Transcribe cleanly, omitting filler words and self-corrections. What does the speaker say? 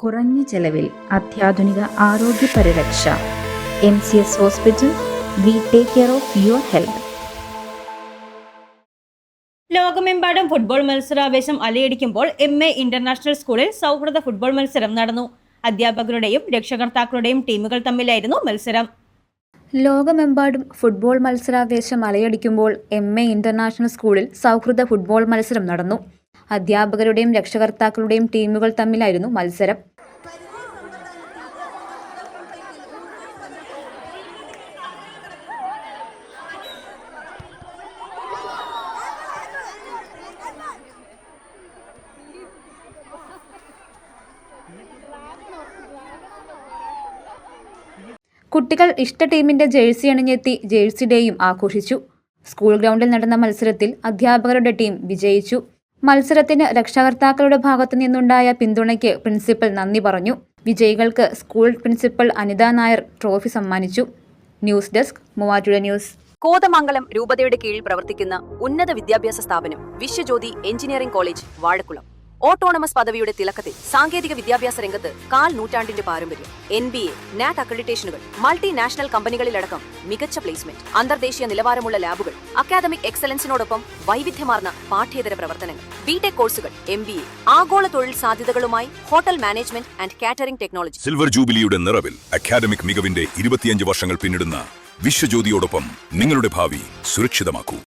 കുറഞ്ഞ ചെലവിൽ അത്യാധുനിക ആരോഗ്യ പരിരക്ഷ. MCS hospital. We take care of your health. ലോകമെമ്പാടും ഫുട്ബോൾ മത്സരാവേശം അലയടിക്കുമ്പോൾ MA ഇന്റർനാഷണൽ സ്കൂളിൽ സൗഹൃദ ഫുട്ബോൾ മത്സരം നടന്നു. അധ്യാപകരുടെയും രക്ഷകർത്താക്കളുടെയും ടീമുകൾ തമ്മിലായിരുന്നു മത്സരം. ലോകമെമ്പാടും ഫുട്ബോൾ മത്സരാവേശം അലയടിക്കുമ്പോൾ MA ഇന്റർനാഷണൽ സ്കൂളിൽ സൗഹൃദ ഫുട്ബോൾ മത്സരം നടന്നു. അധ്യാപകരുടെയും രക്ഷകർത്താക്കളുടെയും ടീമുകൾ തമ്മിലായിരുന്നു മത്സരം. കുട്ടികൾ ഇഷ്ട ടീമിന്റെ ജേഴ്സി അണിഞ്ഞെത്തി ജേഴ്സി ഡേയും ആഘോഷിച്ചു. സ്കൂൾ ഗ്രൗണ്ടിൽ നടന്ന മത്സരത്തിൽ അധ്യാപകരുടെ ടീം വിജയിച്ചു. മത്സരത്തിന് രക്ഷകർത്താക്കളുടെ ഭാഗത്തു നിന്നുണ്ടായ പിന്തുണയ്ക്ക് പ്രിൻസിപ്പൽ നന്ദി പറഞ്ഞു. വിജയികൾക്ക് school principal Anitha Nair trophy സമ്മാനിച്ചു. News desk Muvattupuzha news. Kothamangalam രൂപതയുടെ കീഴിൽ പ്രവർത്തിക്കുന്ന ഉന്നത വിദ്യാഭ്യാസ സ്ഥാപനം Vishwajyothi engineering college Vazhakkulam. Autonomous പദവിയുടെ തിളക്കത്തിൽ സാങ്കേതിക വിദ്യാഭ്യാസ രംഗത്ത് 1/4 നൂറ്റാണ്ടിന്റെ പാരമ്പര്യം. NBA, NAT അക്രഡിറ്റേഷനുകൾ, മൾട്ടിനാഷണൽ കമ്പനികളിലടക്കം മികച്ച പ്ലേസ്മെന്റ്, അന്തർദേശീയ നിലവാരമുള്ള ലാബുകൾ, അക്കാദമിക് എക്സലൻസിനോടൊപ്പം വൈവിധ്യമാർന്ന പാഠ്യേതര പ്രവർത്തനങ്ങൾ, BTech കോഴ്സുകൾ, MBA, ആഗോള തൊഴിൽ സാധ്യതകളുമായി hotel management and catering technology. Silver ജൂബിലിയുടെ നിറവിൽ അക്കാദമിക് മികവിന്റെ 25 വർഷങ്ങൾ പിന്നിടുന്ന വിശ്വജ്യോതിയോടൊപ്പം നിങ്ങളുടെ ഭാവി സുരക്ഷിതമാക്കൂ.